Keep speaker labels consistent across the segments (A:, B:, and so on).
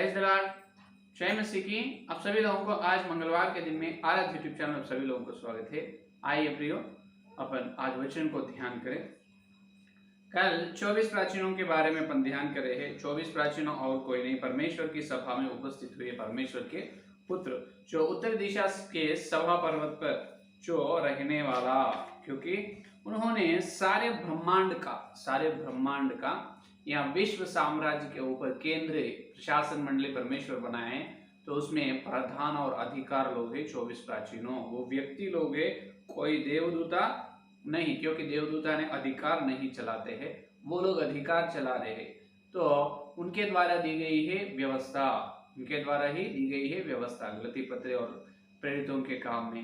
A: Praise the Lord, जय मसीह की। आप सभी लोगों को आज मंगलवार के दिन में आराध्य यूट्यूब चैनल में सभी लोगों को स्वागत है। आइए प्रियो, अपन आज वचन को ध्यान करें। कल 24 प्राचीनों के बारे में अपन ध्यान कर रहे हैं। 24 प्राचीनों और कोई नहीं, परमेश्वर की सभा में उपस्थित हुए परमेश्वर के पुत्र, जो उत्तर दिशा के सभा पर्वत पर जो रहने वाला, क्योंकि उन्होंने सारे ब्रह्मांड का या विश्व साम्राज्य के ऊपर केंद्रीय प्रशासन मंडली परमेश्वर बनाए, तो उसमें प्रधान और अधिकार लोग हैं 24 प्राचीनों। वो व्यक्ति लोग हैं, कोई देवदूता नहीं, क्योंकि देवदूता ने अधिकार नहीं चलाते हैं, वो लोग अधिकार चला रहे हैं। तो उनके द्वारा दी गई है व्यवस्था, उनके द्वारा ही दी गई है व्यवस्था। गलती पत्र और प्रेरितों के काम में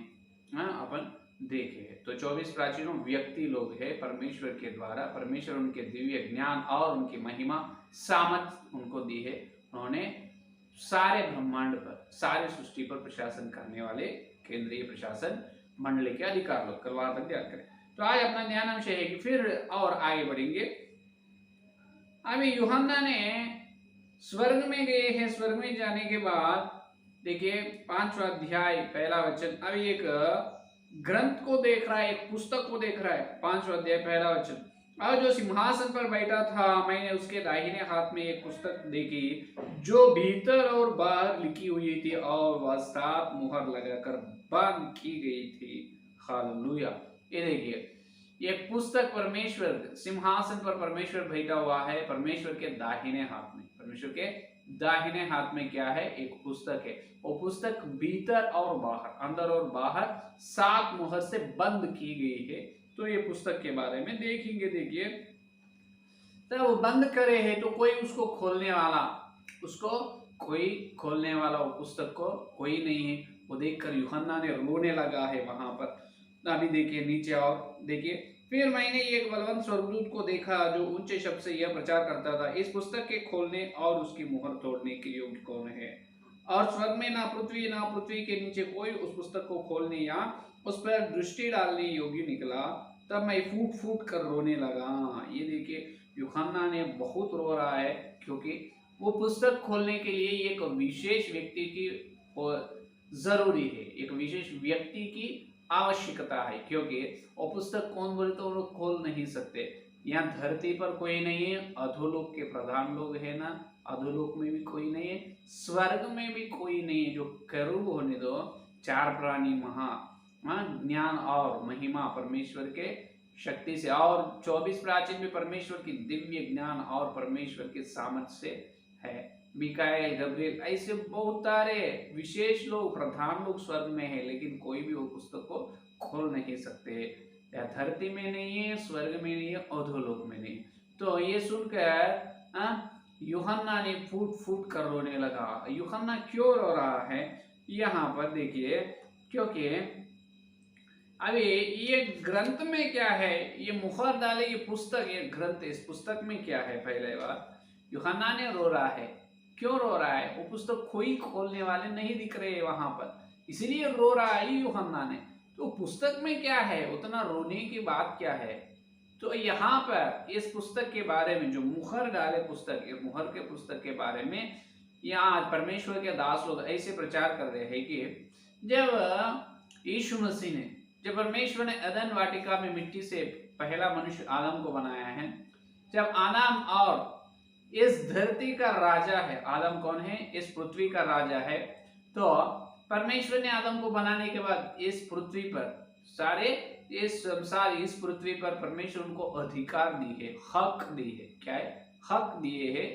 A: अपन देखे तो 24 प्राचीनों व्यक्ति लोग हैं परमेश्वर के द्वारा। परमेश्वर उनके दिव्य ज्ञान और उनकी महिमा सामर्थ उनको दी है। उन्होंने सारे ब्रह्मांड पर, सारे सृष्टि पर प्रशासन करने वाले केंद्रीय प्रशासन मंडली के अधिकार लोग। कल तक ध्यान करें। तो आज अपना ध्यान अंश है कि फिर और आगे बढ़ेंगे। अभी यूहन्ना ने स्वर्ग में गए हैं। स्वर्ग में जाने के बाद देखिए 5वां अध्याय पहला वचन, अभी एक ग्रंथ को देख रहा है, एक पुस्तक को देख रहा है। 5वां अध्याय पहला वचन, और जो सिंहासन पर बैठा था, मैंने उसके दाहिने हाथ में एक पुस्तक देखी, जो भीतर और बाहर लिखी हुई थी और वह 7 मुहर लगाकर बंद की गई थी। हालेलुया। ये देखिए, एक पुस्तक परमेश्वर सिंहासन पर परमेश्वर बैठा हुआ है, परमेश्वर के दाहिने हाथ में। परमेश्वर के दाहिने हाथ में क्या है? एक पुस्तक है। वो पुस्तक भीतर और बाहर, अंदर और बाहर 7 मुहर से बंद की गई है। तो ये पुस्तक के बारे में देखेंगे। देखिए, तो वो बंद करे है तो कोई उसको खोलने वाला, वो पुस्तक को कोई नहीं है। वो देखकर यूहन्ना ने रोने लगा है वहां पर। अभी देखिए नीचे और देखिए, फिर मैंने एक बलवंत स्वर्गदूत को देखा, जो ऊंचे शब्द से यह प्रचार करता था, इस पुस्तक के खोलने और उसकी मुहर तोड़ने के योग्य कौन है? और स्वर्ग में ना पृथ्वी के नीचे कोई उस पुस्तक को खोलने या उस पर दृष्टि डालने योग्य निकला। तब मैं फूट फूट कर रोने लगा। ये देखिए, यूहन्ना ने बहुत रो रहा है, क्योंकि वो पुस्तक खोलने के लिए एक विशेष व्यक्ति की जरूरी है, एक विशेष व्यक्ति की आवश्यकता है। क्योंकि वो पुस्तक कौन बोले तो लोग खोल नहीं सकते। यहाँ धरती पर कोई नहीं है, अधोलोक के प्रधान लोग है ना, अधोलोक में भी कोई नहीं है, स्वर्ग में भी कोई नहीं है। जो करूब होने दो, 4 प्राणी महा ज्ञान और महिमा परमेश्वर के शक्ति से, और 24 प्राचीन भी परमेश्वर की दिव्य ज्ञान और परमेश्वर के सामर्थ्य से है। मिकाएल, गब्रिएल, ऐसे बहुत सारे विशेष लोग, प्रधान लोग स्वर्ग में है, लेकिन कोई भी वो पुस्तक को खोल नहीं सकते। या धरती में नहीं है, स्वर्ग में नहीं है, अधोलोक में नहीं। तो ये सुनकर यूहन्ना ने फूट फूट कर रोने लगा। यूहन्ना क्यों रो रहा है? यहाँ पर देखिए, क्योंकि अभी ये ग्रंथ में क्या है, ये मुहर डाले, ये पुस्तक, ये ग्रंथ, इस पुस्तक में क्या है? पहले बात, यूहन्ना ने रो रहा है। क्यों रो रहा है? वो पुस्तक कोई खोलने वाले नहीं दिख रहे वहां पर, इसलिए रो रहा है यूहन्ना ने। तो पुस्तक में क्या है? उतना रोने की बात क्या है? तो यहाँ पर इस पुस्तक के बारे में, जो मुहर डाले पुस्तक, मुहर के पुस्तक के बारे में यहाँ परमेश्वर के दास लोग ऐसे प्रचार कर रहे हैं कि जब यीशु मसीह ने, जब परमेश्वर ने अदन वाटिका में मिट्टी से पहला मनुष्य आदम को बनाया है, जब आदम और इस धरती का राजा है, आदम कौन है? इस पृथ्वी का राजा है। तो परमेश्वर ने आदम को बनाने के बाद इस पृथ्वी पर, सारे इस संसार, इस पृथ्वी पर परमेश्वर उनको अधिकार दी है, हक दी है। क्या है? हक दिए है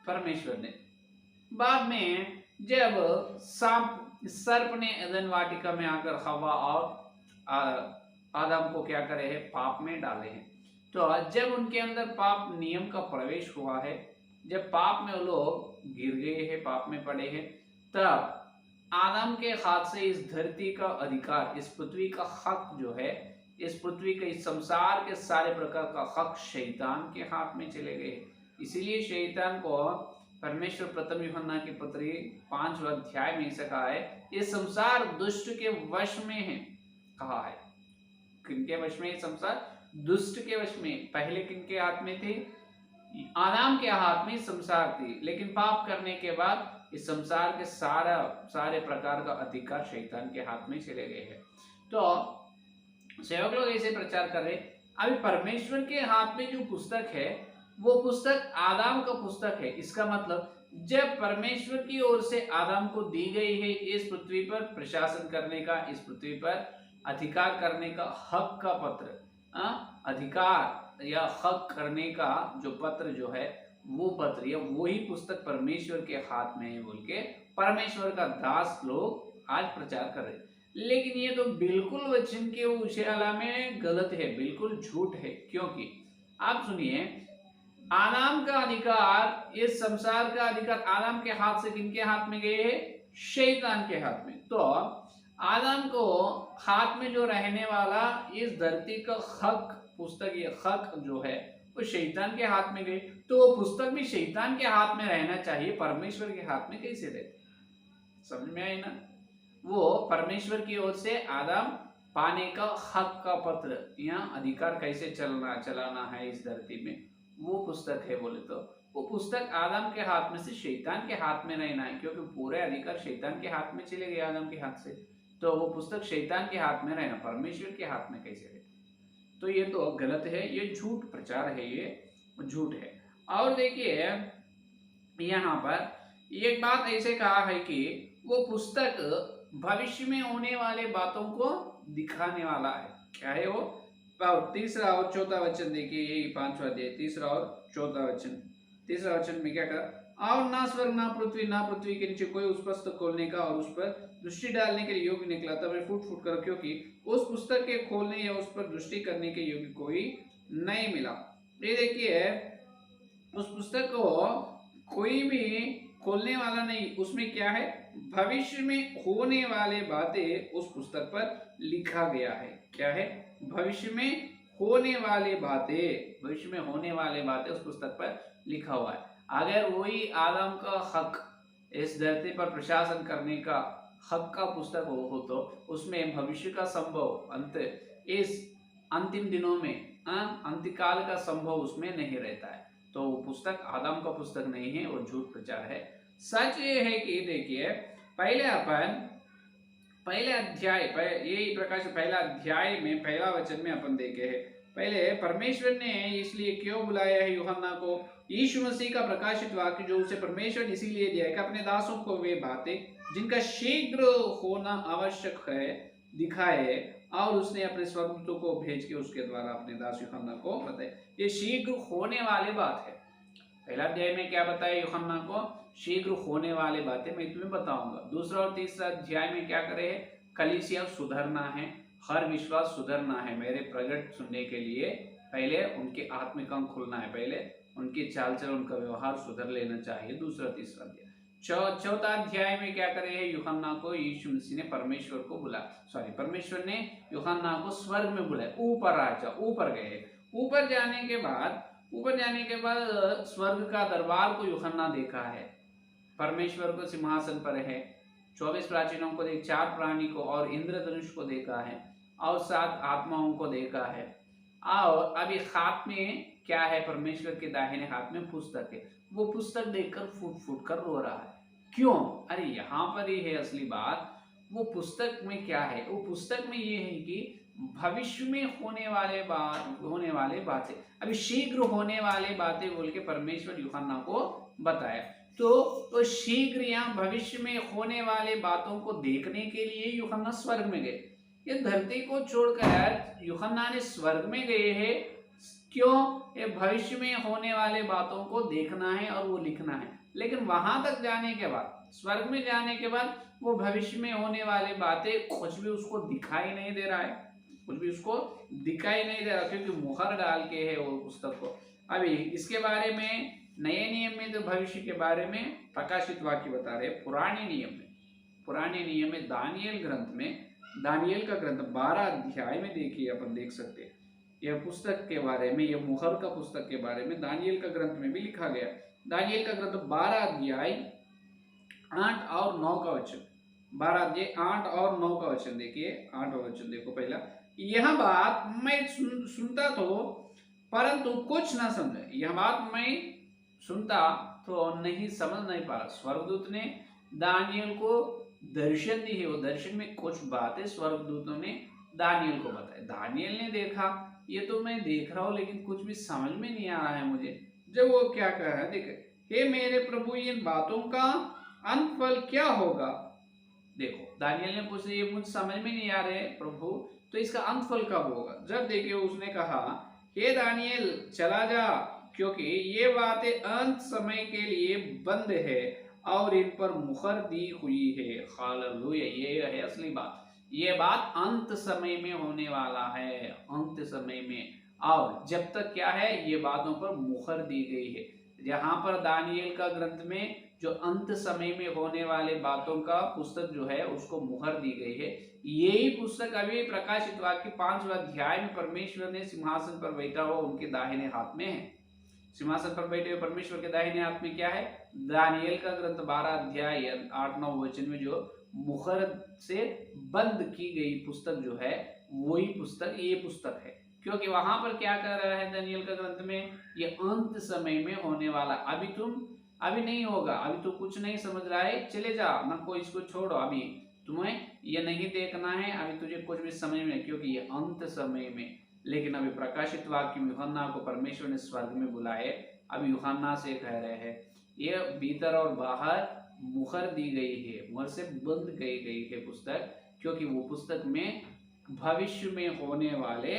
A: परमेश्वर ने। बाद में जब सर्प ने अदन वाटिका में आकर हवा और आदम को क्या करे है? पाप में डाले हैं। तो जब उनके अंदर पाप नियम का प्रवेश हुआ है, जब पाप में वो लोग गिर गए हैं, पाप में पड़े हैं, तब आदम के हाथ से इस धरती का अधिकार, इस पृथ्वी का हक जो है, इस पृथ्वी के, इस संसार के सारे प्रकार का हक शैतान के हाथ में चले गए। इसीलिए शैतान को परमेश्वर प्रथम यूहन्ना की पत्री 5वां अध्याय में ऐसा कहा है, ये संसार दुष्ट के वश में है। कहा है किनके वश में? संसार दुष्ट के वश में। पहले किनके हाथ में थे? आदम के हाथ में संसार थी, लेकिन पाप करने के बाद इस संसार के सारे प्रकार का अधिकार शैतान के हाथ में चले गए हैं। तो सेवक लोग ऐसे प्रचार कर रहे, अभी परमेश्वर के हाथ में जो पुस्तक है वो पुस्तक आदम का पुस्तक है। इसका मतलब जब परमेश्वर की ओर से आदम को दी गई है इस पृथ्वी पर प्रशासन करने का, इस पृथ्वी पर अधिकार करने का हक का पत्र, अधिकार या हक करने का जो पत्र जो है वो पत्र या वही पुस्तक परमेश्वर के हाथ में है बोल के परमेश्वर का दास लोग आज प्रचार कर रहे। लेकिन ये तो बिल्कुल वचन के उशाला में गलत है, बिल्कुल झूठ है। क्योंकि आप सुनिए, आदम का अधिकार, इस संसार का अधिकार आदम के हाथ से किनके हाथ में गए है? शैतान के हाथ में। तो आदम को हाथ में जो रहने वाला इस धरती का हक पुस्तक, ये हक जो है वो शैतान के हाथ में गई, तो वो पुस्तक भी शैतान के हाथ में रहना चाहिए, परमेश्वर के हाथ में कैसे रहते? समझ में आई ना? वो परमेश्वर की ओर से आदम पाने का हक का पत्र या अधिकार कैसे चलाना है इस धरती में, वो पुस्तक है बोले तो वो पुस्तक आदम के हाथ में से शैतान के हाथ में रहना है, क्योंकि पूरे अधिकार शैतान के हाथ में चले गए आदम के हाथ से। तो वो पुस्तक शैतान के हाथ में रहना, परमेश्वर के हाथ में कैसे रहे? तो ये तो गलत है, ये झूठ प्रचार है, ये झूठ है। और देखिए यहाँ पर एक बात ऐसे कहा है कि वो पुस्तक भविष्य में होने वाले बातों को दिखाने वाला है। क्या है वो? तीसरा और चौथा वचन देखिए, यही 5वां अध्याय तीसरा और चौथा वचन। तीसरा वचन में क्या कहा? और ना स्वर्ग ना पृथ्वी के नीचे कोई उस पुस्तक खोलने का और उस पर दृष्टि डालने के लिए योग्य निकला। तब मैं फुट फुट कर, क्योंकि उस पुस्तक के खोलने या उस पर दृष्टि करने के योग्य कोई नहीं मिला। ये देखिए, उस पुस्तक को कोई भी खोलने वाला नहीं। उसमें क्या है? भविष्य में होने वाले बातें उस पुस्तक पर लिखा गया है। क्या है? भविष्य में होने वाले बातें, भविष्य में होने वाले बातें उस पुस्तक पर लिखा हुआ है। अगर वही आदम का हक, इस धरती पर प्रशासन करने का हक का पुस्तक हो तो उसमें भविष्य का संभव, अंत, इस अंतिम दिनों में अंत्यकाल का संभव उसमें नहीं रहता है। तो वो पुस्तक आदम का पुस्तक नहीं है और झूठ प्रचार है। सच ये है कि देखिए, पहले अपन पहले अध्याय, यही प्रकाश पहला अध्याय में पहला वचन में अपन देखे हैं। पहले परमेश्वर ने इसलिए क्यों बुलाया है यूहन्ना को? यीशु मसीह का प्रकाशित वाक्य जो उसे परमेश्वर इसीलिए दिया है कि अपने दासों को वे बातें जिनका शीघ्र होना आवश्यक है दिखाए, और उसने अपने स्वर्गदूतों को भेज के उसके द्वारा अपने दास यूहन्ना को बताया। ये शीघ्र होने वाली बात है। पहला अध्याय में क्या बताया यूहन्ना को? शीघ्र होने वाली बातें मैं तुम्हें बताऊंगा। दूसरा और तीसरा अध्याय में क्या करे है? कलीसिया सुधरना है, हर विश्वास सुधरना है। मेरे प्रगट सुनने के लिए पहले उनके आत्मिक अंग खुलना है, पहले उनके चाल चलन, उनका व्यवहार सुधर लेना चाहिए। दूसरा तीसरा अध्याय। चौथा अध्याय में क्या करे है? यूहन्ना को यीशु मसीह ने परमेश्वर को परमेश्वर ने यूहन्ना को स्वर्ग में बुलाया, ऊपर आ जा, ऊपर गए। ऊपर जाने के बाद स्वर्ग का दरबार को यूहन्ना देखा है। परमेश्वर को सिंहासन पर है, 24 प्राचीनों को देख, 4 प्राणी को और इंद्रधनुष को देखा है, और 7 आत्माओं को देखा है। और अभी हाथ में क्या है? परमेश्वर के दाहिने हाथ में पुस्तक है। वो पुस्तक देखकर फूट फूट कर रो रहा है। क्यों? अरे यहाँ पर ही है असली बात। वो पुस्तक में क्या है? वो पुस्तक में ये है कि भविष्य में होने वाले बातें, अभी शीघ्र होने वाले बातें बोल के परमेश्वर यूहन्ना को बताया। तो शीघ्र या भविष्य में होने वाले बातों को देखने के लिए यूहन्ना स्वर्ग में गए। ये धरती को छोड़कर यूहन्ना ने स्वर्ग में गए हैं। क्यों? ये भविष्य में होने वाले बातों को देखना है और वो लिखना है। लेकिन वहां तक जाने के बाद, स्वर्ग में जाने के बाद, वो भविष्य में होने वाली बातें कुछ भी उसको दिखाई नहीं दे रहा है, कुछ भी उसको दिखाई नहीं दे रहा, क्योंकि मुहर डाल के है वो पुस्तक को। अभी इसके बारे में नए नियम में, तो भविष्य के बारे में प्रकाशित वाक्य बता रहे। पुराने नियम में दानियल ग्रंथ में, दानियल का ग्रंथ 12 अध्याय में देखिए, अपन देख सकते हैं यह पुस्तक के बारे में, यह मुहर का पुस्तक के बारे में दानियल का ग्रंथ में भी लिखा गया। दानियल का ग्रंथ 12 अध्याय 8 और 9 का वचन, 12 अध्याय 8 और 9 का वचन देखिए। 8वां वचन देखो पहला, यह बात मैं सुनता तो परंतु कुछ ना समझा। यह बात मैं सुनता तो नहीं समझ नहीं पा रहा। स्वर्गदूत ने दानियल को दर्शन दी है, वो दर्शन में कुछ बातें स्वर्गदूतों ने दानियल को बताई। दानियल ने देखा ये तो मैं देख रहा हूँ लेकिन कुछ भी समझ में नहीं आ रहा है मुझे। जब वो क्या कह रहा है, देखे, हे मेरे प्रभु इन बातों का अंत फल क्या होगा। देखो दानियल ने पूछा ये मुझे समझ में नहीं आ रहे प्रभु, तो इसका अंत फल कब होगा। जब देखिए उसने कहा हे दानियल चला जा, क्योंकि ये बातें अंत समय के लिए बंद है और इन पर मुहर दी हुई है। हालेलुया, ये है असली बात। ये बात अंत समय में होने वाला है, अंत समय में। और जब तक क्या है, ये बातों पर मुहर दी गई है। यहाँ पर दानियल का ग्रंथ में जो अंत समय में होने वाले बातों का पुस्तक जो है उसको मुहर दी गई है। यही पुस्तक अभी प्रकाशित वाक्य 5वां अध्याय में परमेश्वर ने सिंहासन पर बैठा हुआ उनके दाहिने हाथ में है। सिंहासन पर बैठे हुए परमेश्वर के दाहिने हाथ में क्या है, दानियल का ग्रंथ 12 अध्याय 8-9 वचन में जो मुहर से बंद की गई पुस्तक जो है वही पुस्तक ये पुस्तक है। क्योंकि वहां पर क्या कह रहा है दानियल का ग्रंथ में, ये अंत समय में होने वाला। अभी नहीं होगा, अभी तो कुछ नहीं समझ रहा है, चले जा ना, कोई इसको छोड़ो, अभी तुम्हें ये नहीं देखना है, अभी तुझे कुछ भी समझ में, क्योंकि ये अंत समय में। लेकिन अभी प्रकाशित वाक्य में यूहन्ना को परमेश्वर ने स्वर्ग में बुलाए। अभी यूहन्ना से कह रहे हैं ये भीतर और बाहर मुहर दी गई है, मुहर से बंद की गई है पुस्तक, क्योंकि वो पुस्तक में भविष्य में होने वाले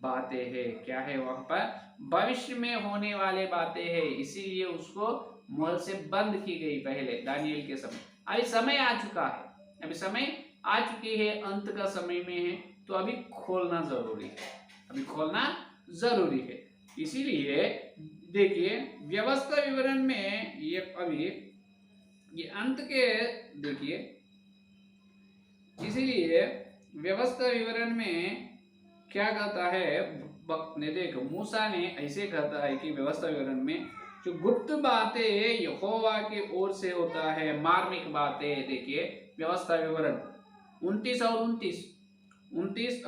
A: बातें हैं। क्या है वहां पर, भविष्य में होने वाले बातें हैं, इसीलिए उसको मुहर से बंद की गई पहले दानियल के समय। अभी समय आ चुका है, अभी समय आ चुकी है, अंत का समय में है, तो अभी खोलना जरूरी है, अभी खोलना जरूरी है। इसीलिए देखिए व्यवस्था विवरण में ये अभी ये अंत के देखिए, इसीलिए व्यवस्था विवरण में क्या कहता है वक्त ने, देखो मूसा ने ऐसे कहता है कि व्यवस्था विवरण में जो गुप्त बातें यहोवा की ओर से होता है, मार्मिक बातें। देखिए व्यवस्था विवरण 29 और 29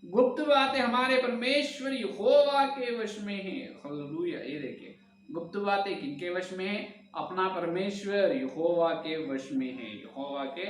A: गुप्त बातें हमारे परमेश्वर यहोवा के वश में है। हालेलुया, ये देखिए गुप्त बातें किनके वश में है, अपना परमेश्वर यहोवा के वश में है। यहोवा के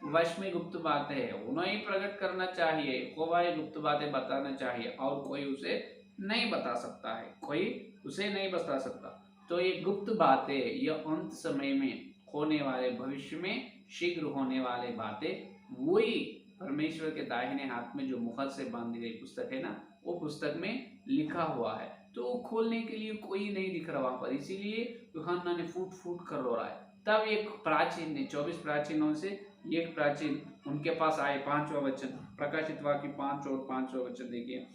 A: वश में गुप्त बातें है, उन्हें ही प्रकट करना चाहिए, यहोवा ये गुप्त बातें बताना चाहिए, और कोई उसे नहीं बता सकता है, कोई उसे नहीं बता सकता। तो ये गुप्त बातें ये अंत समय में होने वाले, भविष्य में शीघ्र होने वाले बातें, वही परमेश्वर के दाहिने हाथ में जो मुहर से बांधी गई पुस्तक है ना, वो पुस्तक में लिखा हुआ है। तो वो खोलने के लिए कोई नहीं दिख रहा वहां पर, इसीलिए यूहन्ना ने फूट फूट कर रो रहा है। तब एक प्राचीन ने 24 प्राचीनों से एक प्राचीन उनके पास आए, 5वां वचन प्रकाशित वाक्य 5 और 5वां वचन देखिए।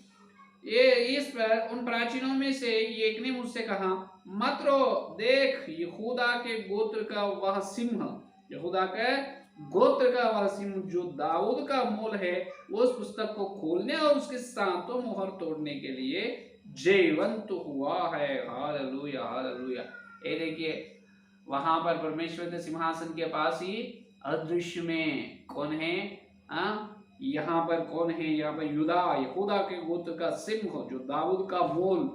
A: ये इस पर उन प्राचीनों में से एक ने मुझसे कहा, मत रो, देख यहूदा के गोत्र का वह सिंह, यहूदा के गोत्र का वह सिंह जो दाऊद का मूल है, वो उस पुस्तक को खोलने और उसके सातों मोहर तोड़ने के लिए जयवंत हुआ है। Hallelujah, hallelujah. ये देखिए वहां पर परमेश्वर के सिंहासन के पास ही अदृश्य में कौन है, यहाँ पर कौन है, यहाँ पर यहूदा के गोत्र का सिंह जो दाऊद का मूल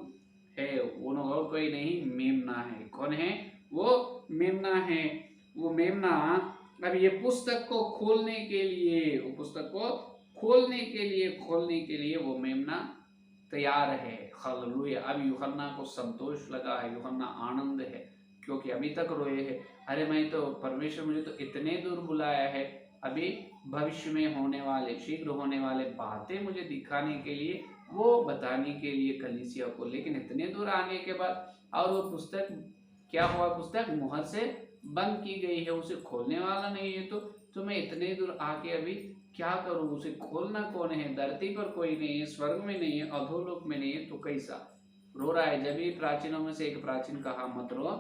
A: है, वो और कोई नहीं, मेमना है। कौन है वो, मेमना है। वो मेमना अब ये पुस्तक को खोलने के लिए, वो पुस्तक को खोलने के लिए वो मेमना तैयार है। हालेलुया। अब यूहन्ना को संतोष लगा है, यूहन्ना आनंद है, क्योंकि अभी तक रोए है, अरे मैं तो, परमेश्वर मुझे तो इतने दूर बुलाया है, अभी भविष्य में होने वाले, शीघ्र होने वाले बातें मुझे दिखाने के लिए, वो बताने के लिए कलीसिया को, लेकिन इतने दूर आने के बाद, और वो पुस्तक क्या हुआ, पुस्तक मुहर से बंद की गई है, उसे खोलने वाला नहीं है। तो मैं इतने दूर आके अभी क्या करूं, उसे खोलना कौन है, धरती पर कोई नहीं है, स्वर्ग में नहीं है, अधोलोक में नहीं है, तो कैसा रो रहा है। जब भी प्राचीनों में से एक प्राचीन कहा, मत रो,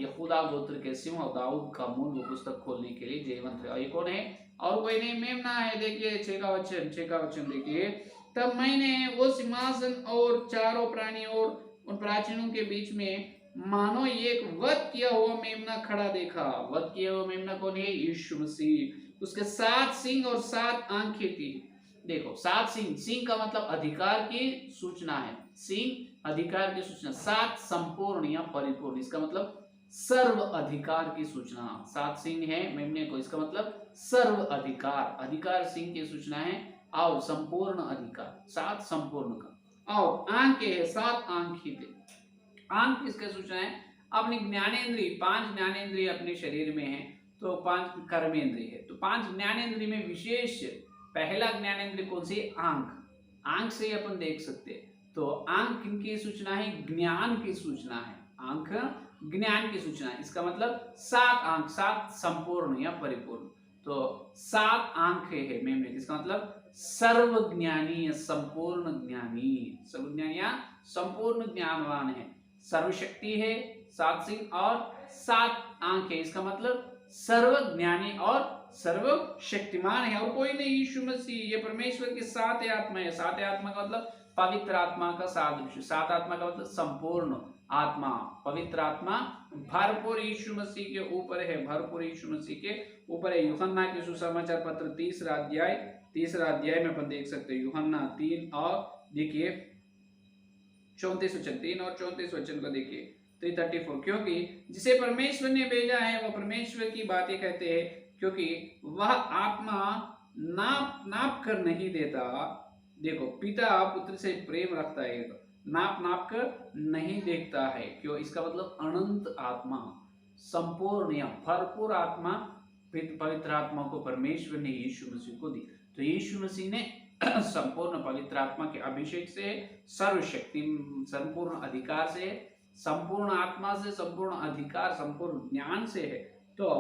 A: यहूदा गोत्र के सिंह और दाऊद का मूल वो पुस्तक खोलने के लिए जयवंत है। ये कौन है, और कोई नहीं, मेमना है। देखिए 6 का वचन देखिए, तब मैंने वो सिंहासन और चारों प्राणियों और उन प्राचीनों के बीच में मानो एक वध किया हुआ मेमना खड़ा देखा। वध किया हुआ मेमना कौन है, यीशु मसीह। उसके 7 सिंग और 7 आंखें थी। देखो 7 सिंह, सिंह का मतलब अधिकार की सूचना है, सिंह अधिकार की सूचना, 7 संपूर्ण या परिपूर्ण, इसका मतलब सर्व अधिकार की सूचना। 7 सिंह है मेमने को, इसका मतलब सर्व अधिकार, अधिकार सिंह की सूचना है। और संपूर्ण अधिकार, 7 संपूर्ण का। और आंख है, 7 आंख ही थे। आंख किसके सूचना है? अपनी ज्ञानेन्द्रिय, 5 ज्ञानेन्द्रिय अपने शरीर में है, तो 5 कर्मेंद्रिय है। तो 5 ज्ञानेन्द्रिय में विशेष पहला ज्ञानेन्द्रिय कौन सी? आंख। आंख से अपन देख सकते हैं। तो आंख किनकी सूचना है? ज्ञान की सूचना है। आंख ज्ञान की सूचना है। इसका मतलब 7 आंख, 7 संपूर्ण या परिपूर्ण। तो 7 आंखें है मेमने, इसका मतलब सर्वज्ञानी, संपूर्ण ज्ञानी, सर्वज्ञानी या संपूर्ण ज्ञानवान है। सर्वशक्ति है, 7 सिंह और 7 आंख है, इसका मतलब सर्वज्ञानी और सर्वशक्तिमान है। और कोई नहीं, यीशु मसीह। ये परमेश्वर की 7 आत्मा है। 7 आत्मा का मतलब पवित्र आत्मा का सादृश्य। 7 आत्मा का मतलब संपूर्ण आत्मा, पवित्र आत्मा भरपूर यीशु मसीह के ऊपर है, भरपूर यीशु मसीह के ऊपर है। यूहन्ना के सुसमाचार पत्र 3 अध्याय में अपन देख सकते हैं। यूहन्ना 3 और देखिए 34 वचन, 3 और 34 वचन को देखिए। 3:34, क्योंकि जिसे परमेश्वर ने भेजा है वह परमेश्वर की बातें कहते हैं, क्योंकि वह आत्मा नाप नाप कर नहीं देता। देखो, पिता पुत्र से प्रेम रखता है, नाप नाप कर नहीं देखता है। क्यों? इसका मतलब अनंत आत्मा, संपूर्ण या भरपूर आत्मा, पवित्र आत्मा को परमेश्वर ने यीशु मसीह को दी। तो यीशु मसीह ने संपूर्ण पवित्र आत्मा के अभिषेक से, सर्वशक्ति, संपूर्ण अधिकार से, संपूर्ण आत्मा से, संपूर्ण अधिकार, संपूर्ण ज्ञान से है। तो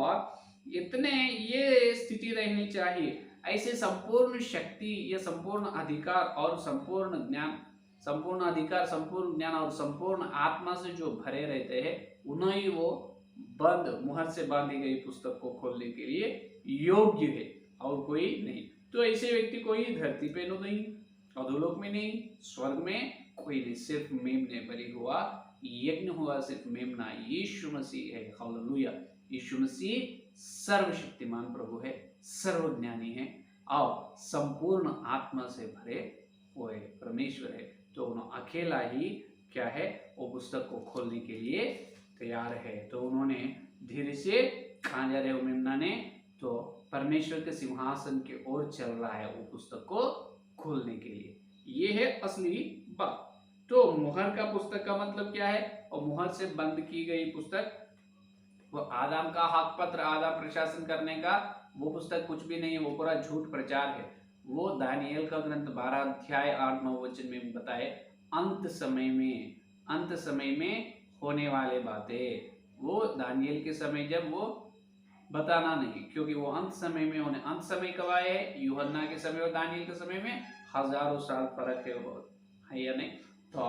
A: इतने ये स्थिति रहनी चाहिए। ऐसे संपूर्ण शक्ति या संपूर्ण अधिकार और संपूर्ण ज्ञान, संपूर्ण अधिकार, संपूर्ण ज्ञान और संपूर्ण आत्मा से जो भरे रहते हैं, उन्हें ही वो बंद, मुहर से बांधी गई पुस्तक को खोलने के लिए योग्य है, और कोई नहीं। तो ऐसे व्यक्ति कोई धरती पे नहीं, अधोलोक में नहीं, स्वर्ग में कोई नहीं, सिर्फ मेमने बलि हुआ, यज्ञ हुआ, सिर्फ मेमना, यीशु मसीह है। हालेलुया। यीशु मसीह सर्वशक्तिमान प्रभु है, सर्वज्ञानी है और संपूर्ण आत्मा से भरे हुए परमेश्वर है। तो उन्होंने अकेला ही क्या है, वो पुस्तक को खोलने के लिए तैयार है। तो उन्होंने धीरे से, कहाँ जा रहे हो मेमना ने? तो परमेश्वर के सिंहासन की ओर चल रहा है वो पुस्तक को खोलने के लिए। ये है असली बात। तो मुहर का पुस्तक का मतलब क्या है? और मुहर से बंद की गई पुस्तक, वो आदम का हक पत्र, आदम प्रशासन करने का वो पुस्तक कुछ भी नहीं है, वो पूरा झूठ प्रचार है। वो दानियल का ग्रंथ 12 अध्याय 8-9 वचन में बताए, अंत समय में होने वाले बातें। वो दानियल के समय जब वो बताना नहीं, क्योंकि वो अंत समय में होने। अंत समय कब आए है? यूहन्ना के समय और दानियल के समय में हजारों साल फर्क है, बहुत है या नहीं? तो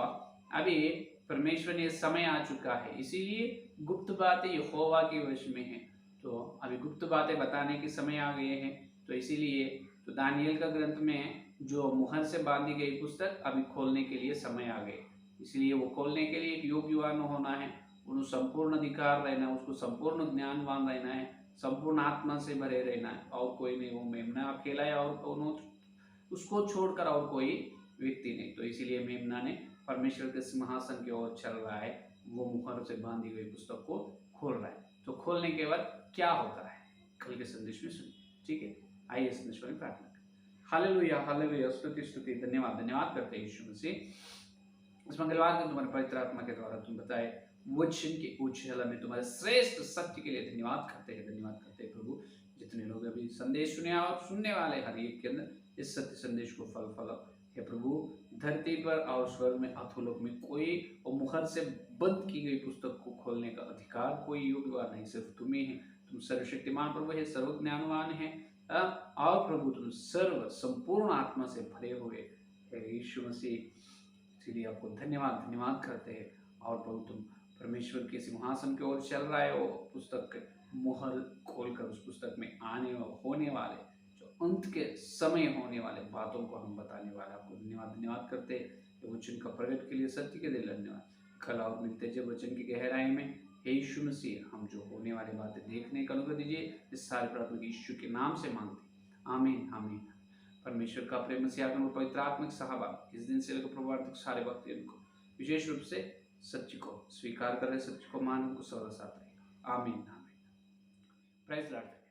A: अभी परमेश्वर ने समय आ चुका है, इसीलिए गुप्त बातें यहोवा के वश में है। तो अभी गुप्त बातें बताने के समय आ गए हैं। तो इसीलिए तो दानियल का ग्रंथ में जो मुहर से बांधी गई पुस्तक अभी खोलने के लिए समय आ गए। इसलिए वो खोलने के लिए एक योग्यवान होना है, उन्हें संपूर्ण अधिकार रहना है, उसको संपूर्ण ज्ञानवान रहना है, संपूर्ण आत्मा से भरे रहना है, और कोई नहीं। वो मेमना अकेला है और उसको छोड़कर और कोई व्यक्ति नहीं। तो इसीलिए मेमना ने परमेश्वर के सिंहासन की ओर चल रहा है, वो मुहर से बांधी हुई पुस्तक को खोल रहा है। तो खोलने के बाद क्या होता है, कल के संदेश में सुनिए, ठीक है? आइए संदेश में प्रार्थना करें। हालेलुया, हालेलुया, स्तुति, धन्यवाद करते हैं यीशु मसीह। इस मंगलवार को तुम्हारे पवित्र आत्मा के द्वारा तुम बताए वचन के उज्ज्वला में तुम्हारे श्रेष्ठ सत्य के लिए धन्यवाद करते हैं प्रभु। जितने लोग अभी संदेश सुने और सुनने वाले हर एक के अंदर इस सत्य संदेश को फल हे प्रभु। धरती पर और स्वर्ग में, अधोलोक में कोई और मुहर से बंद की गई पुस्तक को खोलने का अधिकार कोई योग्यवान नहीं, सिर्फ तुम ही है। तुम सर्वशक्तिमान प्रभु है, सर्वज्ञानवान है, और प्रभु तुम सर्व संपूर्ण आत्मा से भरे हुए है यीशु मसीह। इसलिए आपको धन्यवाद करते हैं। और प्रभु तुम परमेश्वर के सिंहासन की ओर चल रहा है, वो पुस्तक मुहर खोलकर उस पुस्तक में आने होने वाले जो अंत के समय होने वाले बातों को हम बताने वाले, आपको धन्यवाद करते हैं वचन का प्रकट के लिए, सत्य के लिए धन्यवाद। कल और मिलते जब वचन की गहराई में यीशु मसीह, हम जो होने वाली बातें देखने का अनुग्रह दीजिए। इस सारे प्रार्थना यीशु के नाम से मांगते, आमीन आमीन। परमेश्वर का प्रेम, मसीह और पवित्र आत्मिक सहाबा इस दिन से लेकर प्रभाव तक सारे भक्तों को विशेष रूप से सत्य को स्वीकार कर रहे, सत्य को मानने को सरल साथ रहेगा। आमीन आमीन। Praise Lord.